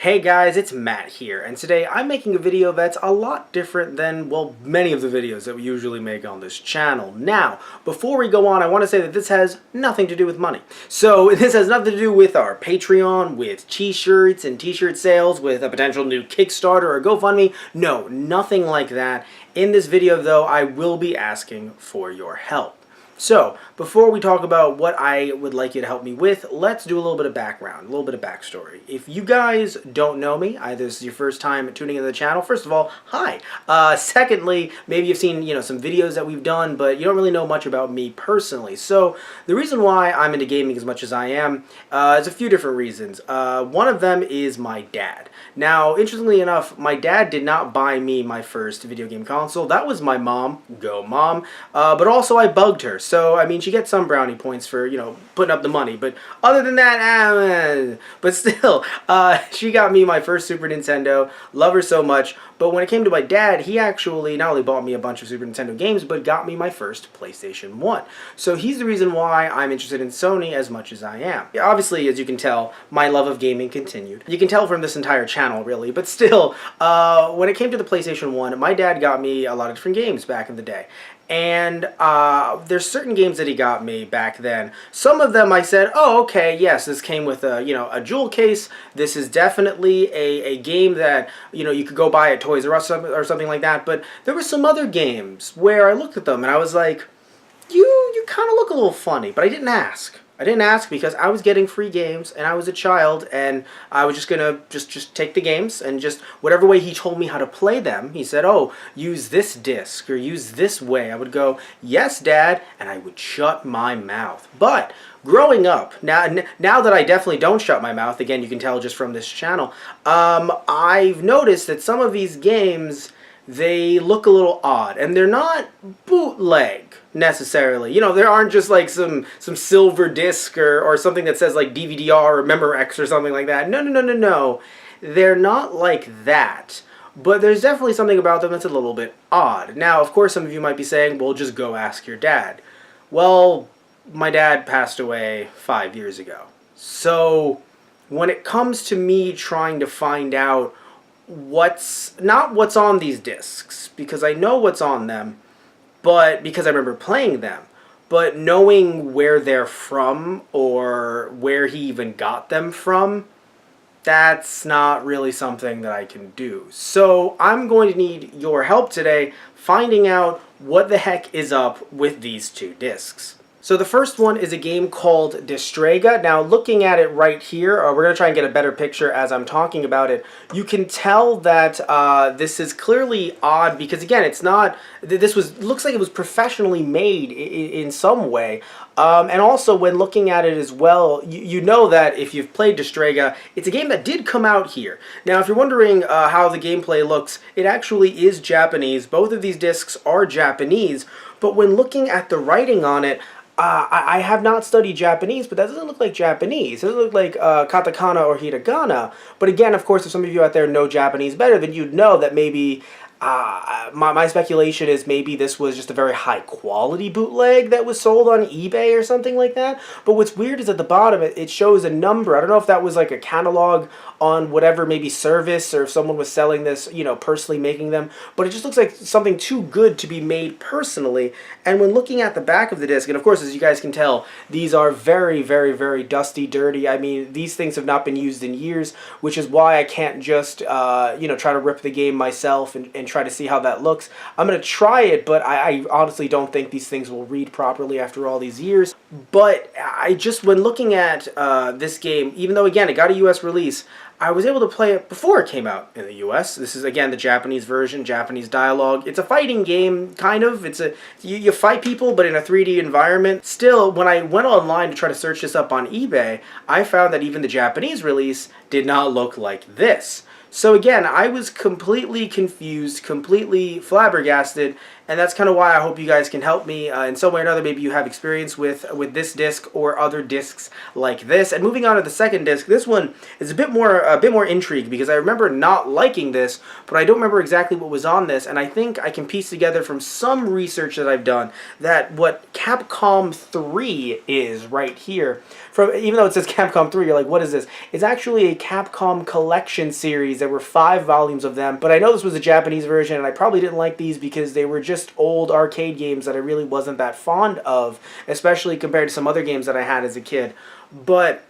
Hey guys, it's Matt here, and today I'm making a video that's a lot different than, well, many of the videos that we usually make on this channel. Now, before we go on, I want to say that this has nothing to do with money. So, this has nothing to do with our Patreon, with t-shirts and t-shirt sales, with a potential new Kickstarter or GoFundMe. No, nothing like that. In this video, though, I will be asking for your help. So, before we talk about what I would like you to help me with, let's do a little bit of background, a little bit of backstory. If you guys don't know me, either this is your first time tuning into the channel, first of all, hi. Secondly, maybe you've seen, some videos that we've done, but you don't really know much about me personally. So, the reason why I'm into gaming as much as I am is a few different reasons. One of them is my dad. Now, interestingly enough, my dad did not buy me my first video game console. That was my mom. Go mom. But also I bugged her. So, I mean, she gets some brownie points for, putting up the money. But other than that, but still, she got me my first Super Nintendo. Love her so much. But when it came to my dad, he actually not only bought me a bunch of Super Nintendo games, but got me my first PlayStation 1. So he's the reason why I'm interested in Sony as much as I am. Obviously, as you can tell, my love of gaming continued. You can tell from this entire channel, really. But still, when it came to the PlayStation 1, my dad got me a lot of different games back in the day. And there's certain games that he got me back then. Some of them I said, oh, okay, yes, this came with a jewel case. This is definitely a game that, you could go buy at Toys R Us or something like that. But there were some other games where I looked at them and I was like, you kind of look a little funny, but I didn't ask. I didn't ask because I was getting free games and I was a child and I was just gonna just take the games and just whatever way he told me how to play them. He said, oh, use this disc or use this way. I would go, yes, Dad, and I would shut my mouth. But growing up, now that I definitely don't shut my mouth, again, you can tell just from this channel, I've noticed that some of these games, they look a little odd, and they're not bootleg necessarily. There aren't just like some silver disc or something that says like DVD-R or Memorex or something like that. No. They're not like that. But there's definitely something about them that's a little bit odd. Now, of course, some of you might be saying, well, just go ask your dad. Well, my dad passed away 5 years ago. So, when it comes to me trying to find out not what's on these discs, because I know what's on them, but because I remember playing them, but knowing where they're from or where he even got them from, that's not really something that I can do. So I'm going to need your help today finding out what the heck is up with these two discs. So the first one is a game called Destrega. Now, looking at it right here, we're going to try and get a better picture as I'm talking about it. You can tell that this is clearly odd because, again, it's not. Looks like it was professionally made in some way. And also, when looking at it as well, you know that if you've played Destrega, it's a game that did come out here. Now, if you're wondering how the gameplay looks, it actually is Japanese. Both of these discs are Japanese, but when looking at the writing on it, I have not studied Japanese, but that doesn't look like Japanese. It doesn't look like katakana or hiragana. But again, of course, if some of you out there know Japanese better, then you'd know that maybe my speculation is maybe this was just a very high quality bootleg that was sold on eBay or something like that. But what's weird is at the bottom it shows a number. I don't know if that was like a catalog on whatever maybe service or if someone was selling this, personally making them. But it just looks like something too good to be made personally. And when looking at the back of the disc, and of course as you guys can tell, these are very, very, very dusty, dirty. I mean, these things have not been used in years, which is why I can't just, try to rip the game myself and try to see how that looks. I'm going to try it, but I honestly don't think these things will read properly after all these years. But when looking at this game, even though, again, it got a US release, I was able to play it before it came out in the US. This is, again, the Japanese version, Japanese dialogue. It's a fighting game, kind of. You fight people, but in a 3D environment. Still, when I went online to try to search this up on eBay, I found that even the Japanese release did not look like this. So again, I was completely confused, completely flabbergasted, and that's kind of why I hope you guys can help me in some way or another. Maybe you have experience with this disc or other discs like this. And moving on to the second disc, this one is a bit more intrigued, because I remember not liking this, but I don't remember exactly what was on this, and I think I can piece together from some research that I've done that what Capcom 3 is right here. Even though it says Capcom 3, you're like, what is this? It's actually a Capcom collection series. There were 5 volumes of them, but I know this was a Japanese version, and I probably didn't like these because they were just old arcade games that I really wasn't that fond of, especially compared to some other games that I had as a kid. But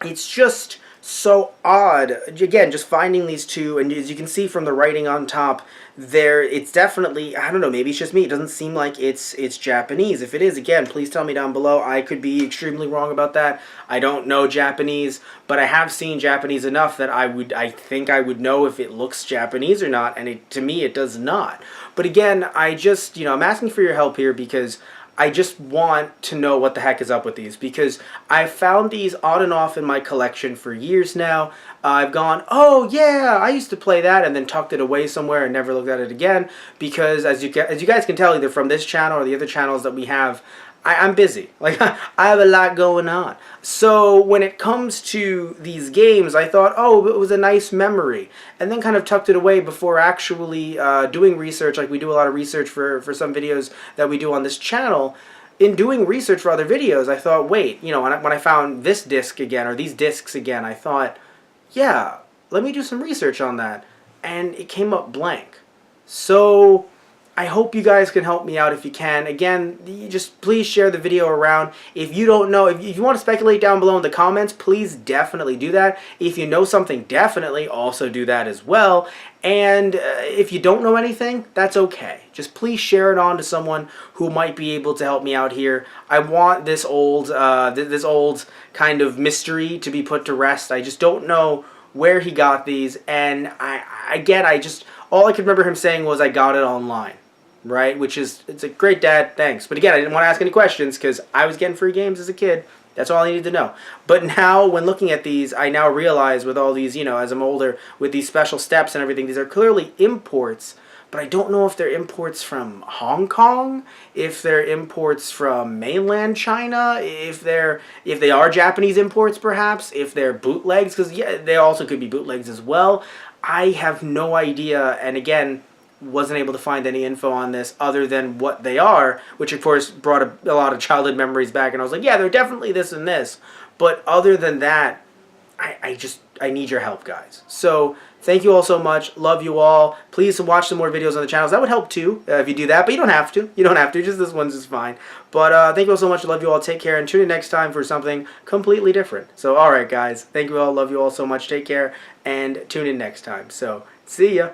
it's just so odd, again, just finding these two, and as you can see from the writing on top there, it's definitely, I don't know, maybe it's just me, it doesn't seem like it's Japanese. If it is, again, please tell me down below. I could be extremely wrong about that. I don't know Japanese, but I have seen Japanese enough that I think I would know if it looks Japanese or not, and to me it does not. But again, I just, I'm asking for your help here, because I just want to know what the heck is up with these, because I've found these on and off in my collection for years now. I've gone, oh yeah, I used to play that, and then tucked it away somewhere and never looked at it again, because as you guys can tell, either from this channel or the other channels that we have, I'm busy. Like, I have a lot going on. So when it comes to these games, I thought, oh, it was a nice memory, and then kind of tucked it away before actually doing research. Like, we do a lot of research for some videos that we do on this channel. In doing research for other videos, I thought, wait, when I found this disc again, or these discs again, I thought, yeah, let me do some research on that. And it came up blank. So I hope you guys can help me out if you can. Again, you just please share the video around. If you don't know, if you want to speculate down below in the comments, please definitely do that. If you know something, definitely also do that as well. And if you don't know anything, that's okay. Just please share it on to someone who might be able to help me out here. I want this old kind of mystery to be put to rest. I just don't know where he got these, and all I could remember him saying was, I got it online. Right, which is, it's a great, Dad, thanks. But again, I didn't want to ask any questions because I was getting free games as a kid. That's all I needed to know. But now, when looking at these, I now realize with all these, as I'm older, with these special steps and everything, these are clearly imports. But I don't know if they're imports from Hong Kong, if they're imports from mainland China, if they are Japanese imports, perhaps, if they're bootlegs, because yeah, they also could be bootlegs as well. I have no idea, and again, wasn't able to find any info on this other than what they are, which of course brought a lot of childhood memories back, and I was like, yeah, they're definitely this and this. But other than that, I need your help, guys. So thank you all so much. Love you all. Please watch some more videos on the channels. That would help too if you do that, but you don't have to. You don't have to. Just this one's just fine. But thank you all so much. Love you all. Take care, and tune in next time for something completely different. So all right, guys. Thank you all. Love you all so much. Take care, and tune in next time. So see ya.